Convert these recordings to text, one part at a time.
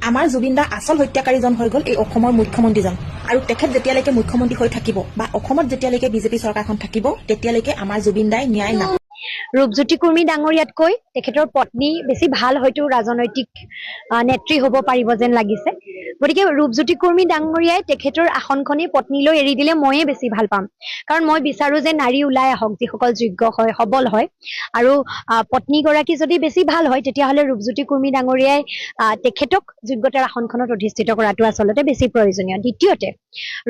আমাৰ জুবিন দা আচল হত্যাকাৰীজন হৈ গ'ল এই অসমৰ মুখ্যমন্ত্ৰীজন আৰু তেখেত যেতিয়ালৈকে মুখ্যমন্ত্ৰী হৈ থাকিব বা অসমত যেতিয়ালৈকে বিজেপি চৰকাৰখন থাকিব তেতিয়ালৈকে আমাৰ জুবিন দাই ন্যায় নাপাব। ৰূপজ্যোতি কুৰ্মী ডাঙৰীয়াতকৈ তেখেতৰ পত্নী বেছি ভাল হয়তো ৰাজনৈতিক নেত্ৰী হ'ব পাৰিব যেন লাগিছে। গতিকে ৰূপজ্যোতি কুৰ্মী ডাঙৰীয়াই তেখেতৰ আসনখনেই পত্নীলৈ এৰি দিলে ময়ে বেছি ভাল পাম। কাৰণ মই বিচাৰো যে নাৰী ওলাই আহক যিসকল যোগ্য হয় সবল হয় আৰু পত্নীগৰাকী যদি বেছি ভাল হয় তেতিয়াহ'লে ৰূপজ্যোতি কুৰ্মী ডাঙৰীয়াই তেখেতক যোগ্যতাৰ আসনখনত অধিষ্ঠিত কৰাটো আচলতে বেছি প্ৰয়োজনীয়। দ্বিতীয়তে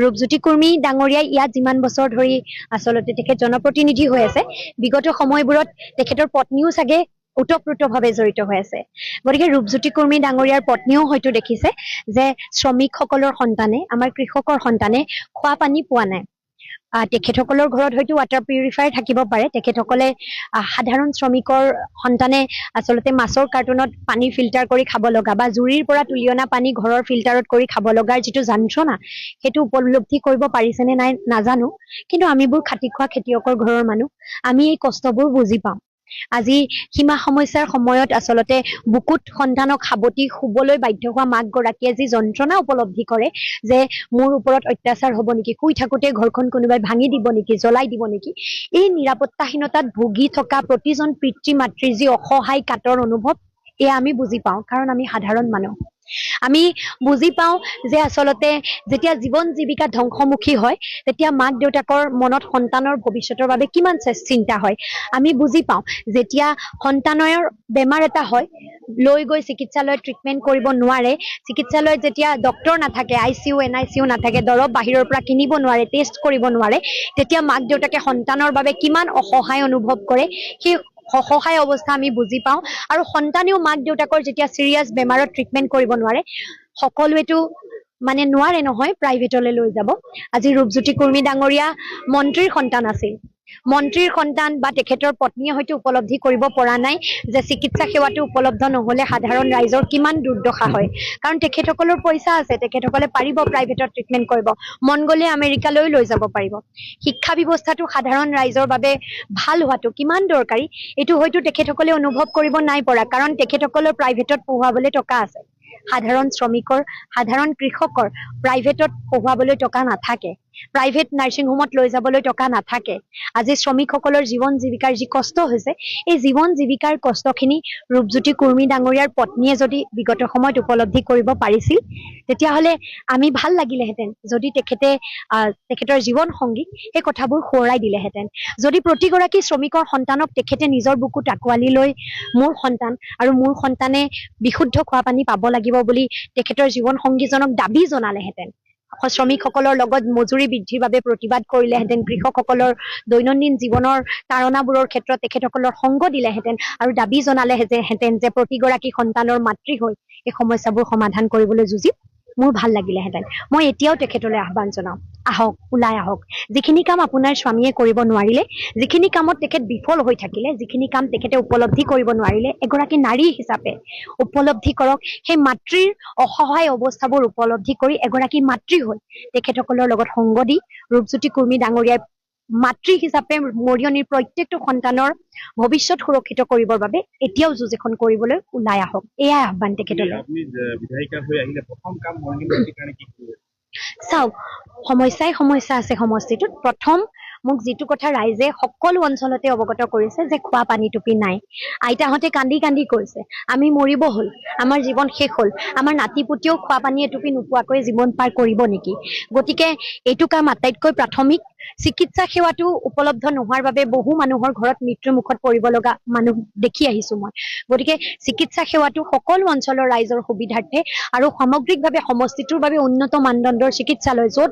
ৰূপজ্যোতি কুৰ্মী ডাঙৰীয়াই ইয়াত যিমান বছৰ ধৰি আচলতে তেখেত জনপ্ৰতিনিধি হৈ আছে বিগত সময়বোৰত তেখেতৰ পত্নীও চাগে ওতঃপ্ৰোতভাৱে জড়িত হৈ আছে। গতিকে ৰূপজ্যোতি কুৰ্মী ডাঙৰীয়াৰ পত্নীও হয়তো দেখিছে যে শ্ৰমিকসকলৰ সন্তানে আমাৰ কৃষকৰ সন্তানে খোৱা পানী পোৱা নাই। তেখেতসকলৰ ঘৰত হয়তো ৱাটাৰ পিউৰিফায়াৰ থাকিব পাৰে, তেখেতসকলে সাধাৰণ শ্ৰমিকৰ সন্তানে আচলতে মাছৰ কাৰ্টুনত পানী ফিল্টাৰ কৰি খাব লগা বা জুৰিৰ পৰা তুলি অনা পানী ঘৰৰ ফিল্টাৰত কৰি খাব লগাৰ যিটো যন্ত্ৰণা সেইটো উপলব্ধি কৰিব পাৰিছেনে নাই নাজানো, কিন্তু আমিবোৰ খাটি খোৱা খেতিয়কৰ ঘৰৰ মানুহ, আমি এই কষ্টবোৰ বুজি পাওঁ। আজি সীমা সমস্যাৰ সময়ত আচলতে বুকুত সন্তানক সাৱটি শুবলৈ বাধ্য হোৱা মাকগৰাকীয়ে যি যন্ত্ৰণা উপলব্ধি কৰে যে মোৰ ওপৰত অত্যাচাৰ হ'ব নেকি, শুই থাকোঁতে ঘৰখন কোনোবাই ভাঙি দিব নেকি, জ্বলাই দিব নেকি, এই নিৰাপত্তাহীনতাত ভুগি থকা প্ৰতিজন পিতৃ মাতৃৰ যি অসহায় কাতৰ অনুভৱ এয়া আমি বুজি পাওঁ, কাৰণ আমি সাধাৰণ মানুহ। আমি বুজি পাওঁ যে আচলতে যেতিয়া জীৱন জীৱিকা ধ্বংসমুখী হয় তেতিয়া মাক দেউতাকৰ মনত সন্তানৰ ভৱিষ্যতৰ বাবে কিমান চিন্তা হয়। আমি বুজি পাওঁ যেতিয়া সন্তানৰ বেমাৰ এটা হয় লৈ গৈ চিকিৎসালয়ত ট্ৰিটমেণ্ট কৰিব নোৱাৰে, চিকিৎসালয়ত যেতিয়া ডক্তৰ নাথাকে, ICU NICU নাথাকে, দৰৱ বাহিৰৰ পৰা কিনিব নোৱাৰে, টেষ্ট কৰিব নোৱাৰে, তেতিয়া মাক দেউতাকে সন্তানৰ বাবে কিমান অসহায় অনুভৱ কৰে সেই অসহায় অৱস্থা আমি বুজি পাওঁ। আৰু সন্তানেও মাক দেউতাকৰ যেতিয়া চিৰিয়াছ বেমাৰত ট্ৰিটমেণ্ট কৰিব নোৱাৰে সকলোৱেতো মানে নোৱাৰে নহয় প্ৰাইভেটলৈ লৈ যাব। আজি ৰূপজ্যোতি কুৰ্মী ডাঙৰীয়া মন্ত্ৰীৰ সন্তান আছিল, মন্ত্ৰীৰ সন্তান বা তেখেতৰ পত্নীয়ে হয়তো উপলব্ধি কৰিব পৰা নাই যে চিকিৎসা সেৱাটো উপলব্ধ নহ'লে সাধাৰণ ৰাইজৰ কিমান দুৰ্দশা হয়। কাৰণ তেখেতসকলৰ পইচা আছে, তেখেতসকলে পাৰিব প্ৰাইভেটত ট্ৰিটমেণ্ট কৰিব, মন গ'লে আমেৰিকালৈ লৈ যাব পাৰিব। শিক্ষা ব্যৱস্থাটো সাধাৰণ ৰাইজৰ বাবে ভাল হোৱাটো কিমান দৰকাৰী এইটো হয়তো তেখেতসকলে অনুভৱ কৰিব নাই পৰা, কাৰণ তেখেতসকলৰ প্ৰাইভেটত পঢ়ুৱাবলৈ টকা আছে। সাধাৰণ শ্ৰমিকৰ সাধাৰণ কৃষকৰ প্ৰাইভেটত পঢ়ুৱাবলৈ টকা নাথাকে, প্ৰাইভেট নাৰ্ছিং হোমত লৈ যাবলৈ টকা নাথাকে। আজি শ্ৰমিকসকলৰ জীৱন জীৱিকাৰ যি কষ্ট হৈছে এই জীৱন জীৱিকাৰ কষ্টখিনি ৰূপজ্যোতি কুৰ্মী ডাঙৰীয়াৰ পত্নীয়ে যদি বিগত সময়ত উপলব্ধি কৰিব পাৰিছিল তেতিয়াহ'লে আমি ভাল লাগিলেহেঁতেন যদি তেখেতৰ জীৱন সংগীক সেই কথাবোৰ সোঁৱৰাই দিলেহেঁতেন। যদি প্ৰতিগৰাকী শ্ৰমিকৰ সন্তানক তেখেতে নিজৰ বুকুত আঁকোৱালি লৈ মোৰ সন্তান আৰু মোৰ সন্তানে বিশুদ্ধ খোৱা পানী পাব লাগিব বুলি তেখেতৰ জীৱন সংগীজনক দাবী জনালেহেঁতেন, শ্ৰমিকসকলৰ লগত মজুৰি বৃদ্ধিৰ বাবে প্ৰতিবাদ কৰিলেহেঁতেন, কৃষকসকলৰ দৈনন্দিন জীৱনৰ তাৰণাবোৰৰ ক্ষেত্ৰত তেখেতসকলৰ সংগ দিলেহেঁতেন আৰু দাবী জনালেহেঁতেন যে প্ৰতিগৰাকী সন্তানৰ মাতৃ হৈ এই সমস্যাবোৰ সমাধান কৰিবলৈ যুঁজি মোৰ ভাল লাগিলেহেঁতেন। মই এতিয়াও তেখেতলৈ আহ্বান জনাওঁ, আহক, ওলাই আহক। যিখিনি কাম আপোনাৰ স্বামীয়ে কৰিব নোৱাৰিলে, যিখিনি কামত তেখেত বিফল হৈ থাকিলে, যিখিনি কাম তেখেতে উপলব্ধি কৰিব নোৱাৰিলে, এগৰাকী নাৰী হিচাপে উপলব্ধি কৰক। সেই মাতৃৰ অসহায় অৱস্থাবোৰ উপলব্ধি কৰি এগৰাকী মাতৃ হৈ তেখেতসকলৰ লগত সংগ দি ৰূপজ্যোতি কুৰ্মী ডাঙৰীয়াই মাতৃ হিচাপে মৰিয়নিৰ প্ৰত্যেকটো সন্তানৰ ভৱিষ্যত সুৰক্ষিত কৰিবৰ বাবে এতিয়াও যুঁজ এখন কৰিবলৈ ওলাই আহক, এয়াই আহ্বান তেখেতলৈ। চাওক, সমস্যা আছে সমষ্টিটোত। প্ৰথম মোক যিটো কথা ৰাইজে সকলো অঞ্চলতে অৱগত কৰিছে যে খোৱা পানী টুপি নাই। আইতাহঁতে কান্দি কান্দি কৈছে আমি মৰিব হ'ল, আমাৰ জীৱন শেষ হ'ল, আমাৰ নাতিপুতিও খোৱা পানী এটুপি নোপোৱাকৈ জীৱন পাৰ কৰিব নেকি। গতিকে এইটো কাম আটাইতকৈ প্ৰাথমিক। চিকিৎসা সেৱাটো উপলব্ধ নোহোৱাৰ বাবে বহু মানুহৰ ঘৰত মৃত্যুৰ মুখত পৰিব লগা মানুহ দেখি আহিছো মই। গতিকে চিকিৎসা সেৱাটো সকলো অঞ্চলৰ ৰাইজৰ সুবিধাৰ্থে আৰু সামগ্ৰিকভাৱে সমষ্টিটোৰ বাবে উন্নত মানদণ্ডৰ চিকিৎসালয়, য'ত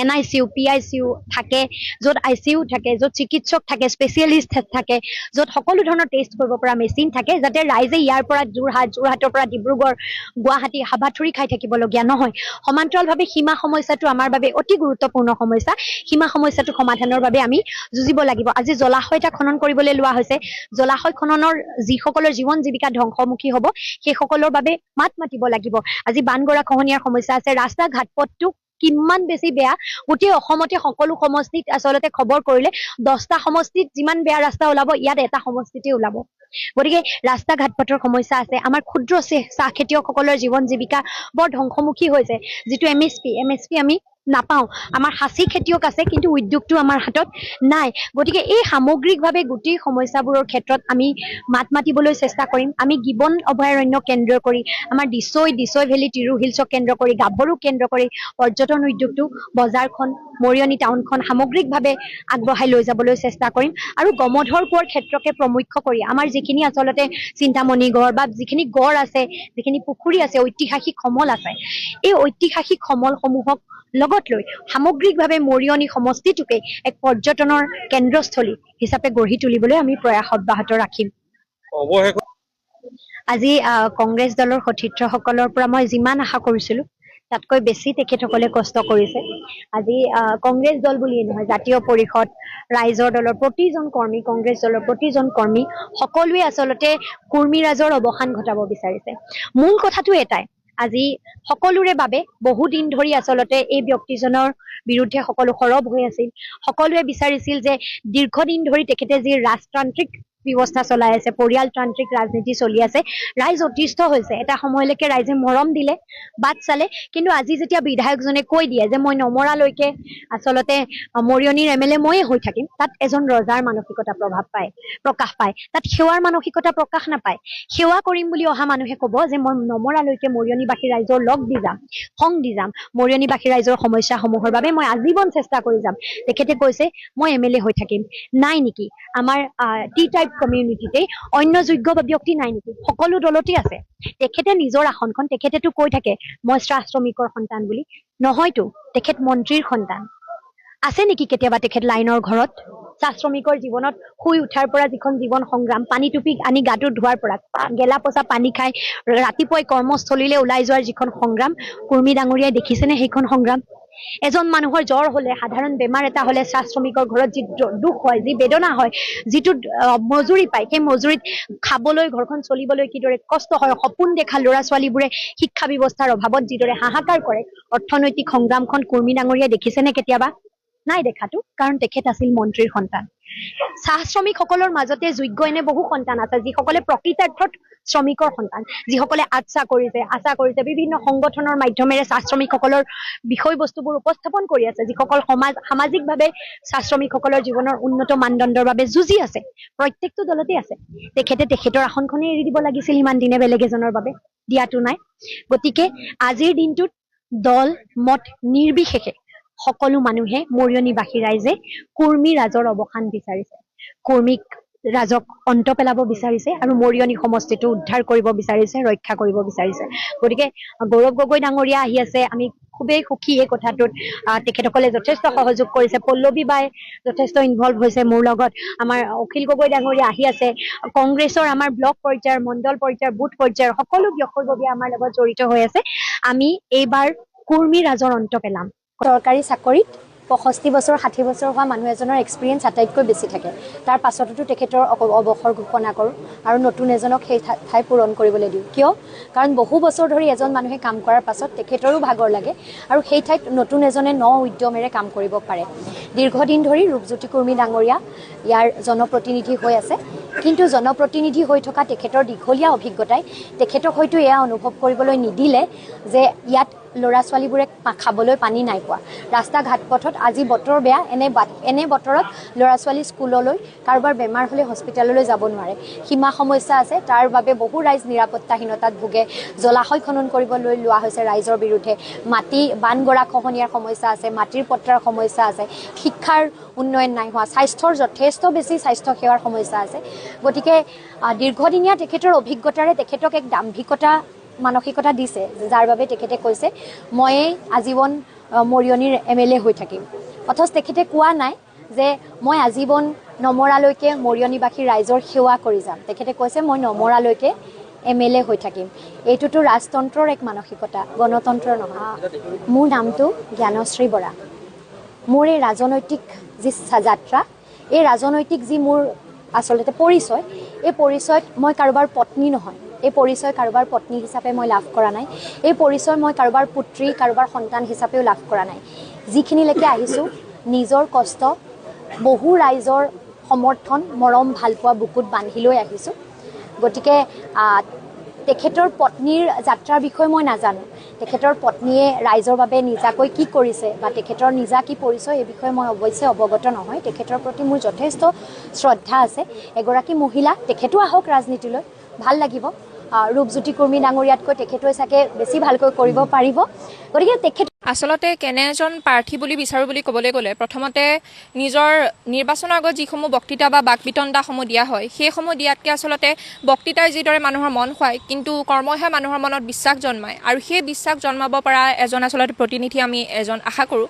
NICU PICU থাকে, য'ত ICU থাকে, য'ত চিকিৎসক থাকে, স্পেচিয়েলিষ্ট থাকে, য'ত সকলো ধৰণৰ টেষ্ট কৰিব পৰা মেচিন থাকে, যাতে ৰাইজে ইয়াৰ পৰা যোৰহাটৰ পৰা ডিব্ৰুগড়, গুৱাহাটী হাবাথুৰি খাই থাকিবলগীয়া নহয়। সমান্তৰালভাৱে সীমা সমস্যাটো আমাৰ বাবে অতি গুৰুত্বপূৰ্ণ সমস্যা। সীমা সমস্যাটো সমাধানৰ বাবে আমি যুঁজিব লাগিব। আজি জলাশয় এটা খনন কৰিবলৈ লোৱা হৈছে, জলাশয় খননৰ যিসকলৰ জীৱন জীৱিকা ধ্বংসমুখী হ'ব সেইসকলৰ বাবে মাত মাতিব লাগিব। আজি বানগৰা খহনীয়াৰ সমস্যা আছে, ৰাস্তা ঘাট পথটো কিমান বেছি বেয়া গোটেই অসমতে সকলো সমষ্টিত আচলতে খবৰ কৰিলে 10টা সমষ্টিত যিমান বেয়া ৰাস্তা ওলাব ইয়াত এটা সমষ্টিতে ওলাব গতিকে ৰাস্তা ঘাট পথৰ সমস্যা আছে আমাৰ ক্ষুদ্ৰ চাহ খেতিয়কসকলৰ জীৱন জীৱিকা বৰ ধ্বংসমুখী হৈছে যিটো এমএছপি আমি নাপাওঁ আমাৰ সাঁচি খেতিয়ক আছে কিন্তু উদ্যোগটো আমাৰ হাতত নাই গতিকে এই সামগ্ৰিকভাৱে গোটেই সমস্যাবোৰৰ ক্ষেত্ৰত আমি মাত মাতিবলৈ চেষ্টা কৰিম আমি গিবন অভয়াৰণ্য কেন্দ্ৰ কৰি আমাৰ দিছৈ ভেলী তিৰু হিলছক কেন্দ্ৰ কৰি গাভৰু কেন্দ্ৰ কৰি পৰ্যটন উদ্যোগটো বজাৰখন মৰিয়নি টাউনখন সামগ্ৰিকভাৱে আগবঢ়াই লৈ যাবলৈ চেষ্টা কৰিম আৰু গমধৰ কোঁৱৰ ক্ষেত্ৰকে প্ৰমুখ্য কৰি আমাৰ যিখিনি আচলতে চিন্তামণি গড় বা যিখিনি গড় আছে যিখিনি পুখুৰী আছে ঐতিহাসিক সমল আছে এই ঐতিহাসিক সমলসমূহক লগত লৈ সামগ্ৰিকভাৱে মৰিয়নি সমষ্টিটোকে এক পৰ্যটনৰ কেন্দ্ৰস্থলী হিচাপে গঢ়ি তুলিবলৈ আমি প্ৰয়াস অব্যাহত ৰাখিম আজি কংগ্ৰেছ দলৰ সতীৰ্থসকলৰ পৰা মই যিমান আশা কৰিছিলো তাতকৈ বেছি তেখেতসকলে কষ্ট কৰিছে আজি কংগ্ৰেছ দল বুলিয়ে নহয় জাতীয় পৰিষদ ৰাইজৰ দলৰ প্ৰতিজন কৰ্মী কংগ্ৰেছ দলৰ প্ৰতিজন কৰ্মী সকলোৱে আচলতে কুৰ্মী ৰাজৰ অৱসান ঘটাব বিচাৰিছে মূল কথাটো এটাই আজি সকলোৰে বাবে বহুদিন ধৰি আচলতে এই ব্যক্তিজনৰ বিৰুদ্ধে সকলো সৰব হৈ আছিল সকলোৱে বিচাৰিছিল যে দীৰ্ঘদিন ধৰি তেখেতে যি ৰাজতান্ত্ৰিক ব্যৱস্থা চলাই আছে পৰিয়ালতান্ত্ৰিক ৰাজনীতি চলি আছে ৰাইজ অতিষ্ঠ হৈছে এটা সময়লৈকে ৰাইজে মৰম দিলে বাট চালে কিন্তু আজি যেতিয়া বিধায়কজনে কৈ দিয়ে যে মই নমৰালৈকে আচলতে মৰিয়নিৰ এমএলএ ময়ে হৈ থাকিম তাত এজন ৰজাৰ মানসিকতা প্ৰকাশ পায় তাত সেৱাৰ মানসিকতা প্ৰকাশ নাপায় সেৱা কৰিম বুলি অহা মানুহে ক'ব যে মই নমৰালৈকে মৰিয়নিবাসী ৰাইজৰ লগ দি যাম সংগ দি যাম মৰিয়নিবাসী ৰাইজৰ সমস্যাসমূহৰ বাবে মই আজীৱন চেষ্টা কৰি যাম তেখেতে কৈছে মই এমএলএ হৈ থাকিম নাই নেকি আমাৰ টি টাইপ কমিউনিটিতে অন্য যোগ্য ব্যক্তি নাই নেকি সকলো দলতে আছে তেখেতে নিজৰ আসনখন তেখেতেতো কৈ থাকে মই চাহ শ্ৰমিকৰ সন্তান বুলি নহয়তো তেখেত মন্ত্ৰীৰ সন্তান আছে নেকি কেতিয়াবা তেখেত লাইনৰ ঘৰত চাহ শ্ৰমিকৰ জীৱনত শুই উঠাৰ পৰা যিখন জীৱন সংগ্ৰাম পানী টুপি আনি গাটো ধোৱাৰ পৰা গেলা পচা পানী খাই ৰাতিপুৱাই কৰ্মস্থলীলৈ ওলাই যোৱাৰ যিখন সংগ্ৰাম কুৰ্মী ডাঙৰীয়াই দেখিছেনে সেইখন সংগ্ৰাম এজন মানুহৰ জ্বৰ হলে সাধাৰণ বেমাৰ এটা হলে চাহ শ্ৰমিকৰ ঘৰত যি দুখ হয় যি বেদনা হয় যিটো মজুৰি পায় সেই মজুৰিত খাবলৈ ঘৰখন চলিবলৈ কিদৰে কষ্ট হয় সপোন দেখা ল'ৰা ছোৱালীবোৰে শিক্ষা ব্যৱস্থাৰ অভাৱত যিদৰে হাহাকাৰ কৰে অৰ্থনৈতিক সংগ্ৰামখন কুৰ্মী ডাঙৰীয়াই দেখিছেনে কেতিয়াবা নাই দেখাটো কাৰণ তেখেত আছিল মন্ত্ৰীৰ সন্তান চাহ শ্ৰমিকসকলৰ মাজতে যোগ্য এনে বহু সন্তান আছে যিসকলে প্ৰকৃতাৰ্থত শ্ৰমিকৰ সন্তান যিসকলে আশা কৰিছে বিভিন্ন সংগঠনৰ মাধ্যমেৰে চাহ শ্ৰমিকসকলৰ বিষয়বস্তুবোৰ উপস্থাপন কৰি আছে যিসকল সামাজিকভাৱে চাহ শ্ৰমিকসকলৰ জীৱনৰ উন্নত মানদণ্ডৰ বাবে যুঁজি আছে প্ৰত্যেকটো দলতে আছে তেখেতৰ আসনখনে এৰি দিব লাগিছিল ইমান দিনে বেলেগ এজনৰ বাবে দিয়াটো নাই গতিকে আজিৰ দিনটোত দল মত নিৰ্বিশেষে সকলো মানুহে মৰিয়নিবাসী ৰাইজে কুৰ্মী ৰাজৰ অৱসান বিচাৰিছে কুৰ্মীক ৰাজক অন্ত পেলাব বিচাৰিছে আৰু মৰিয়নি সমষ্টিটো উদ্ধাৰ কৰিব বিচাৰিছে ৰক্ষা কৰিব বিচাৰিছে গতিকে গৌৰৱ গগৈ ডাঙৰীয়া আহি আছে আমি খুবেই সুখী এই কথাটোত তেখেতসকলে যথেষ্ট সহযোগ কৰিছে পল্লৱী বাই যথেষ্ট ইনভলভ হৈছে মোৰ লগত আমাৰ অখিল গগৈ ডাঙৰীয়া আহি আছে কংগ্ৰেছৰ আমাৰ ব্লক পৰ্যায়ৰ মণ্ডল পৰ্যায়ৰ বুথ পৰ্যায়ৰ সকলো ব্যক্তিবৰ্গ আমাৰ লগত জড়িত হৈ আছে আমি এইবাৰ কুৰ্মী ৰাজৰ অন্ত পেলাম চৰকাৰী চাকৰিত 65 বছৰ 60 বছৰ হোৱা মানুহ এজনৰ এক্সপিৰিয়েঞ্চ আটাইতকৈ বেছি থাকে তাৰ পাছতো তেখেতৰ অৱসৰ ঘোষণা কৰোঁ আৰু নতুন এজনক সেই ঠাই পূৰণ কৰিবলৈ দিওঁ কিয় কাৰণ বহু বছৰ ধৰি এজন মানুহে কাম কৰাৰ পাছত তেখেতৰো ভাগৰ লাগে আৰু সেই ঠাইত নতুন এজনে উদ্যমেৰে কাম কৰিব পাৰে দীৰ্ঘদিন ধৰি ৰূপজ্যোতি কুৰ্মী ডাঙৰীয়া ইয়াৰ জনপ্ৰতিনিধি হৈ আছে কিন্তু জনপ্ৰতিনিধি হৈ থকা তেখেতৰ দীঘলীয়া অভিজ্ঞতাই তেখেতক হয়তো এয়া অনুভৱ কৰিবলৈ নিদিলে যে ইয়াত ল'ৰা ছোৱালীবোৰে খাবলৈ পানী নাই পোৱা ৰাস্তা ঘাট পথত আজি বতৰ বেয়া এনে বতৰত ল'ৰা ছোৱালী স্কুললৈ কাৰোবাৰ বেমাৰ হ'লে হস্পিটেললৈ যাব নোৱাৰে সীমা সমস্যা আছে তাৰ বাবে বহু ৰাইজ নিৰাপত্তাহীনতাত ভোগে জলাশয় খনন কৰিবলৈ লোৱা হৈছে ৰাইজৰ বিৰুদ্ধে মাটি বান গৰা খহনীয়াৰ সমস্যা আছে মাটিৰ পত্ৰাৰ সমস্যা আছে শিক্ষাৰ উন্নয়ন নাই হোৱা স্বাস্থ্যৰ যথেষ্ট বেছি স্বাস্থ্য সেৱাৰ সমস্যা আছে গতিকে দীৰ্ঘদিনীয়া তেখেতৰ অভিজ্ঞতাৰে তেখেতক এক দাম্ভিকতা মানসিকতা দিছে যাৰ বাবে তেখেতে কৈছে মই আজীৱন মৰিয়নিৰ এমএলএ হৈ থাকিম অথচ তেখেতে কোৱা নাই যে মই আজীৱন নমৰালৈকে মৰিয়নিবাসী ৰাইজৰ সেৱা কৰি যাম তেখেতে কৈছে মই নমৰালৈকে এমএলএ হৈ থাকিম এইটোতো ৰাজতন্ত্ৰৰ এক মানসিকতা গণতন্ত্ৰ নহয় মোৰ নামটো জ্ঞানশ্ৰী বৰা মোৰ এই ৰাজনৈতিক যি যাত্ৰা এই ৰাজনৈতিক যি মোৰ আচলতে পৰিচয় এই পৰিচয়ত মই কাৰোবাৰ পত্নী নহয় এই পৰিচয় কাৰোবাৰ পত্নী হিচাপে মই লাভ কৰা নাই। এই পৰিচয় মই কাৰোবাৰ পুত্ৰী, কাৰোবাৰ সন্তান হিচাপেও লাভ কৰা নাই। যিখিনিলৈকে আহিছোঁ, নিজৰ কষ্ট, বহু ৰাইজৰ সমৰ্থন, মৰম, ভালপোৱা বুকুত বান্ধি লৈ আহিছোঁ। গতিকে তেখেতৰ পত্নীৰ যাত্ৰাৰ বিষয়ে মই নাজানো। তেখেতৰ পত্নীয়ে ৰাইজৰ বাবে নিজাকৈ কি কৰিছে বা তেখেতৰ নিজা কি পৰিচয়, এই বিষয়ে মই অৱশ্যে অৱগত নহয়। তেখেতৰ প্ৰতি মোৰ যথেষ্ট শ্ৰদ্ধা আছে। এগৰাকী মহিলা, তেখেতো আহক ৰাজনীতিলৈ, ভাল লাগিব। ৰূপজ্যোতি কুৰ্মী ডাঙৰীয়াতকৈ তেখেতে চাগে বেছি ভালকৈ কৰিব পাৰিব। গতিকে তেখেত আচলতে কেনে এজন প্ৰাৰ্থী বুলি বিচাৰোঁ বুলি ক'বলৈ গ'লে প্ৰথমতে নিজৰ নিৰ্বাচনৰ আগত যিসমূহ বক্তৃতা বা বাক বিতণ্ডাসমূহ দিয়া হয়, সেইসমূহ দিয়াতকৈ আচলতে বক্তৃতাই যিদৰে মানুহৰ মন খুৱায়, কিন্তু কৰ্মইহে মানুহৰ মনত বিশ্বাস জন্মায়, আৰু সেই বিশ্বাস জন্মাব পৰা এজন আচলতে প্ৰতিনিধি আমি আশা কৰোঁ।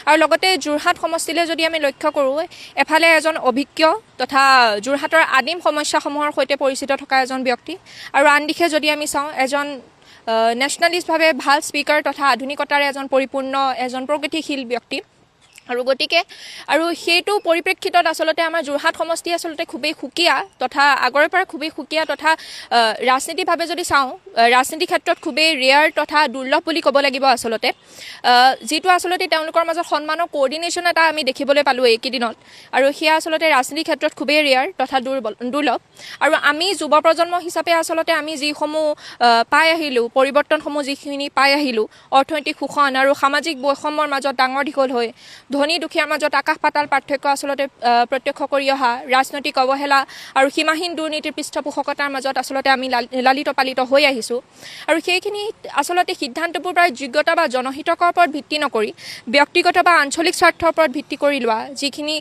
আৰু লগতে যোৰহাট সমষ্টিলৈ যদি আমি লক্ষ্য কৰোঁ, এফালে এজন অভিজ্ঞ তথা যোৰহাটৰ আদিম সমস্যাসমূহৰ সৈতে পৰিচিত থকা এজন ব্যক্তি, আৰু আন দিশে যদি আমি চাওঁ এজন নেশ্যনেলিষ্টভাৱে ভাল স্পীকাৰ তথা আধুনিকতাৰে এজন পৰিপূৰ্ণ এজন প্ৰগতিশীল ব্যক্তি। আৰু গতিকে আৰু সেইটো পৰিপ্ৰেক্ষিতত আচলতে আমাৰ যোৰহাট সমষ্টি আচলতে খুবেই সুকীয়া তথা আগৰে পৰা খুবেই সুকীয়া তথা ৰাজনীতিভাৱে যদি চাওঁ, ৰাজনীতি ক্ষেত্ৰত খুবেই ৰেয়াৰ তথা দুৰ্লভ বুলি ক'ব লাগিব আচলতে, যিটো আচলতে তেওঁলোকৰ মাজত সন্মানৰ কোঅৰ্ডিনেশ্যন এটা আমি দেখিবলৈ পালোঁ এইকেইদিনত, আৰু সেয়া আচলতে ৰাজনীতিৰ ক্ষেত্ৰত খুবেই ৰেয়াৰ তথা দুৰ্লভ। আৰু আমি যুৱ প্ৰজন্ম হিচাপে আচলতে আমি যিসমূহ পাই আহিলোঁ, পৰিৱৰ্তনসমূহ যিখিনি পাই আহিলোঁ, অৰ্থনৈতিক শোষণ আৰু সামাজিক বৈষম্যৰ মাজত ডাঙৰ দীঘল হৈ ধনী দুখীয়াৰ মাজত আকাশ পাতাল পাৰ্থক্য আচলতে প্ৰত্যক্ষ কৰি অহা, ৰাজনৈতিক অৱহেলা আৰু সীমাহীন দুৰ্নীতিৰ পৃষ্ঠপোষকতাৰ মাজত আচলতে আমি লালিত পালিত হৈ আহিছোঁ। আৰু সেইখিনি আচলতে সিদ্ধান্তবোৰ প্ৰায় যোগ্যতা বা জনহিতকৰ ওপৰত ভিত্তি নকৰি ব্যক্তিগত বা আঞ্চলিক স্বাৰ্থৰ ওপৰত ভিত্তি কৰি লোৱা, যিখিনি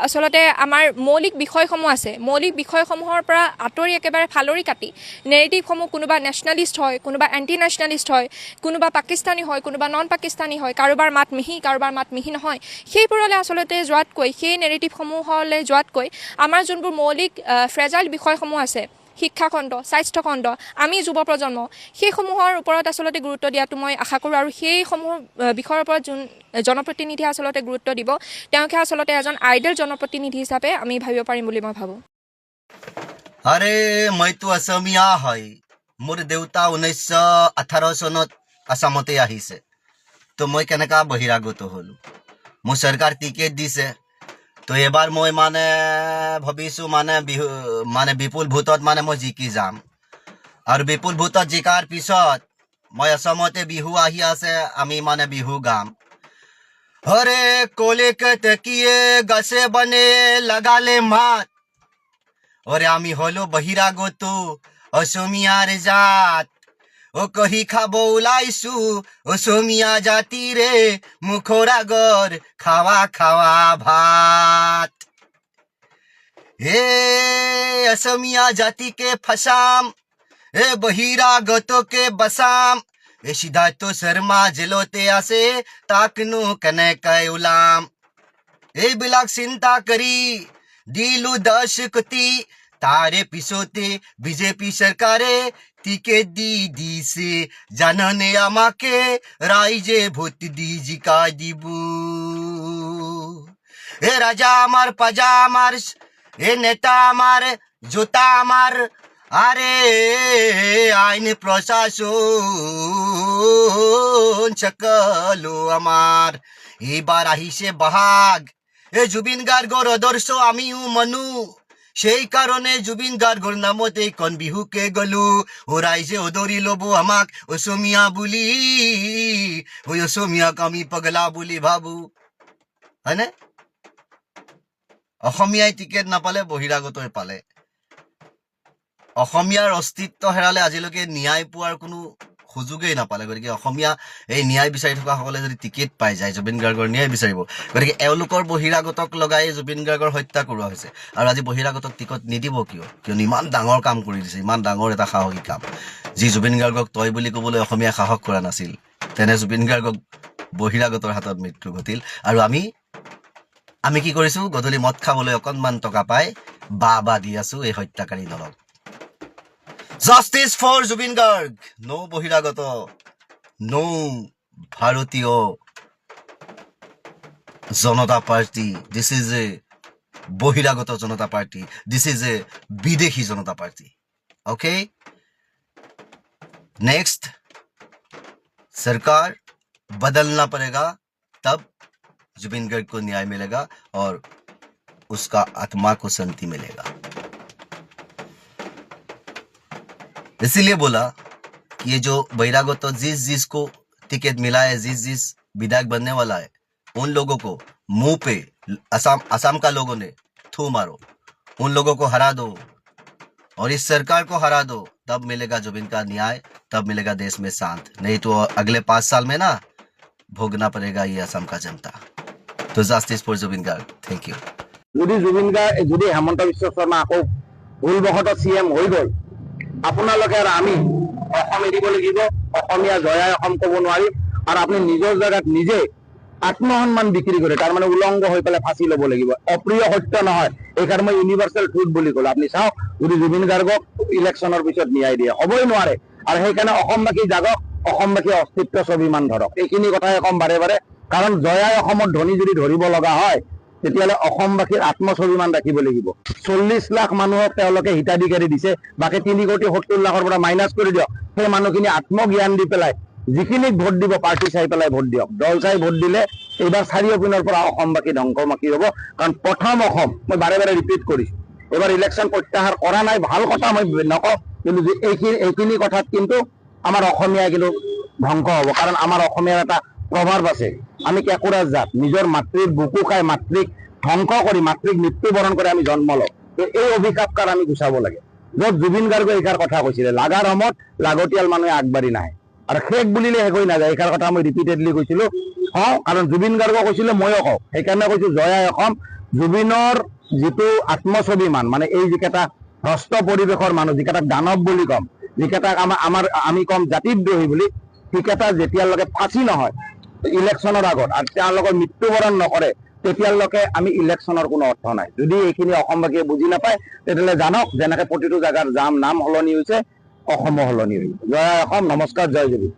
আচলতে আমাৰ মৌলিক বিষয়সমূহ আছে, মৌলিক বিষয়সমূহৰ পৰা আঁতৰি একেবাৰে ফালৰি কাটি নেৰেটিভসমূহ কোনোবা নেশ্যনেলিষ্ট হয়, কোনোবা এণ্টি নেশ্যনেলিষ্ট হয়, কোনোবা পাকিস্তানী হয়, কোনোবা নন পাকিস্তানী হয়, কাৰোবাৰ মাত মিহি, কাৰোবাৰ মাত মিহি নহয়, সেইবোৰলৈ আচলতে যোৱাতকৈ, সেই নেৰেটিভসমূহলৈ যোৱাতকৈ আমাৰ যোনবোৰ মৌলিক ফ্ৰেজাইল বিষয়সমূহ আছে, শিক্ষাখণ্ড, স্বাস্থ্যখণ্ড, আমি যুৱ প্ৰজন্ম, সেইসমূহৰ ওপৰত আচলতে গুৰুত্ব দিয়াটো মই আশা কৰোঁ। আৰু সেইসমূহ বিষয়ৰ ওপৰত যোন জনপ্ৰতিনিধিয়ে আচলতে গুৰুত্ব দিব, তেওঁকে আচলতে এজন আইডিয়েল জনপ্ৰতিনিধি হিচাপে আমি ভাবিব পাৰিম বুলি মই ভাবোঁ। আৰে মইতো অসমীয়া হয়, মোৰ দেউতা 1918 চনত আসামতে আহিছে, তো মই কেনেকা বহিৰাগত হ'লোঁ? মোৰ চৰকাৰ টিকেট দিছে, তো এবাৰ মই ভাবিছোঁ বিপুল ভোটত মই জিকি যাম, আৰু বিপুল ভোটত জিকাৰ পিছত মই অসমতে বিহু আহি আছে, আমি বিহু গাম। হৰে কোলে কে তকিয়ে গাছে বনে লাগালে মাত, ওরে আমি হলো বহিরাগত অসমীয়ার জাত, ও কহি খাব ওলাইছো অসমীয়া জাতিরে মুখর আগর খাওয়া খাওয়া ভাত। হে অসমীয়া জাতিকে ফসাম, এ বহিরাগতকে বসাম, এ সিদ্ধার্থ শর্মা জেলতে আছে তাকনো কেনেকৈ ওলাম। এইবিলাক চিন্তা কৰি দিলো 10 কোটি, তাৰে পিছতে বিজেপি চৰকাৰে টিকেট দি দিছে, জাননে আমাকে ৰাইজে ভোট দি জিকাই দিব। এ ৰাজা আমাৰ, পাজা আমাৰ, এ নেতা আমাৰ, জোতা আমাৰ, আৰে আইন প্ৰশাসন সকলো আমাৰ। এইবাৰ আহিছে বহাগ, এ জুবিন গাৰ্গৰ আদৰ্শ আমিও মানো, সেই কাৰণে জুবিন গাৰ্গৰ নামত এইখন বিহুকে গলো, ও ৰাইজে অদৰি ল'ব আমাক অসমীয়া বুলি, ঐ অসমীয়াক আমি পগলা বুলি ভাবো, হয়নে? অসমীয়াই টিকেট নাপালে, বহিৰাগতই পালে। অসমীয়াৰ অস্তিত্ব হেৰালে আজিলৈকে ন্যায় পোৱাৰ কোনো সুযোগেই নাপালে। গতিকে অসমীয়া এই ন্যায় বিচাৰি থকাসকলে যদি টিকেট পাই যায়, জুবিন গাৰ্গৰ ন্যায় বিচাৰিব। গতিকে এওঁলোকৰ বহিৰাগতক লগাই জুবিন গাৰ্গৰ হত্যা কৰোৱা হৈছে। আৰু আজি বহিৰাগতক টিকট নিদিব কিয়? কিয়নো ইমান ডাঙৰ কাম কৰি দিছে, ইমান ডাঙৰ এটা সাহসী কাম, যি জুবিন গাৰ্গক তই বুলি ক'বলৈ অসমীয়া সাহস কৰা নাছিল। তেনে জুবিন গাৰ্গক বহিৰাগতৰ হাতত মৃত্যু ঘটিল। আৰু আমি কি কৰিছো? গধূলি মদ খাবলৈ অকণমান টকা পাই বা দি আছো এই হত্যাকাৰী দলক। জাস্টিস ফর জুবিন গার্গ, নো বহিরাগত, নো ভারতীয় জনতা পার্টি, দিস ইজ এ বহিরাগত জনতা পার্টি, দিস ইজ এ বিদেশী জনতা পার্টি। ওকে, नेक्स्ट सरकार बदलना पड़ेगा, तब जुबिन गर्ग को न्याय मिलेगा और उसका आत्मा को शांति मिलेगा। इसीलिए बोला कि ये जो बहिरागत जिसको टिकट मिला है, जिस विधायक बनने वाला है, उन लोगों को मुंह पे असम का लोगों ने थू मारो, उन लोगों को हरा दो और इस सरकार को हरा दो, तब मिलेगा जुबिन का न्याय, तब मिलेगा देश में शांत। नहीं तो अगले 5 साल में ना भोगना पड़ेगा ये असम का जनता। तो justice for Zubeen Garg. Thank you. যদি জুবিন গাৰ্গ যদি হেমন্ত বিশ্ব শৰ্মা আকৌ ভুলবশতঃ CM হৈ গ'ল, আপোনালোকে আৰু আমি অসম এৰিব লাগিব, অসমীয়া জয়াই অসম ক'ব নোৱাৰি। আৰু আপুনি নিজৰ জেগাত নিজে আত্মসন্মান বিক্ৰী কৰে, তাৰ মানে উলংগ হৈ পেলাই ফাঁচি ল'ব লাগিব। অপ্ৰিয় সত্য নহয়, এইকাৰণে মই ইউনিভাৰ্চেল ট্ৰুথ বুলি ক'লো। আপুনি চাওক, যদি জুবিন গাৰ্গক ইলেকশ্যনৰ পিছত ন্যায় দিয়ে, হ'বই নোৱাৰে। আৰু সেইকাৰণে অসমবাসী জাগক, অসমবাসী অস্তিত্ব স্বাভিমান ধৰক, এইখিনি কথাই কম বাৰে বাৰে। কাৰণ জয়াই অসমৰ ধ্বনি যদি ধৰিব লগা হয়, তেতিয়াহ'লে অসমবাসীৰ আত্মস্বাভিমান ৰাখিব লাগিব। 40 লাখ মানুহক তেওঁলোকে হিতাধিকাৰী দিছে, বাকী 3,70,00,000 পৰা মাইনাছ কৰি দিয়ক। সেই মানুহখিনি আত্মজ্ঞান দি পেলাই যিখিনিক ভোট দিব, পাৰ্টি চাই পেলাই ভোট দিয়ক। দল চাই ভোট দিলে এইবাৰ চাৰিওপিনৰ পৰা অসমবাসী ধ্বংসমাখি হ'ব। কাৰণ প্ৰথম অসম, মই বাৰে বাৰে ৰিপিট কৰিছোঁ, এইবাৰ ইলেকশ্যন প্ৰত্যাহাৰ কৰা নাই, ভাল কথা মই নকওঁ, কিন্তু এইখিনি কথাত কিন্তু আমাৰ অসমীয়াই কিন্তু ধ্বংস হ'ব। কাৰণ আমাৰ অসমীয়াৰ এটা প্ৰভাৱ আছে, আমি কেঁকুৰা জাত, নিজৰ মাতৃৰ বুকু খাই মাতৃক ধ্বংস কৰি, মাতৃক মৃত্যুবৰণ কৰি আমি জন্ম লওঁ। এই অভিশাপকাৰ আমি গুচাব লাগে। য'ত জুবিন গাৰ্গে এইষাৰ কথা কৈছিলে, লাগাৰ সময়ত লাগতিয়াল মানুহে আগবাঢ়ি নাহে, আৰু শেষ বুলিলে শেষ হৈ নাযায়। এইষাৰ কথা মই ৰিপিটেডলি কৈছিলোঁ। কাৰণ জুবিন গাৰ্গক কৈছিলে, ময়ো কওঁ, সেইকাৰণে কৈছোঁ জয়াই অসম। জুবিনৰ যিটো আত্মস্বাভিমান, মানে এই যিকেইটা ভ্ৰষ্ট পৰিৱেশৰ মানুহ, যিকেইটাক দানৱ বুলি ক'ম, যিকেইটাক আমি ক'ম জাতিদ্ৰোহী বুলি, সেইকেইটা যেতিয়ালৈকে ফাঁচি নহয় ইলেকশ্যনৰ আগত আৰু তেওঁলোকৰ মৃত্যুবৰণ নকৰে, তেতিয়ালৈকে আমি ইলেকশ্যনৰ কোনো অৰ্থ নাই। যদি এইখিনি অসমবাসীয়ে বুজি নাপায়, তেতিয়াহ'লে জানক, যেনেকৈ প্ৰতিটো জেগাৰ নাম সলনি হৈছে, অসমো সলনি হৈছে। জয় অসম, নমস্কাৰ, জয় জুবিন।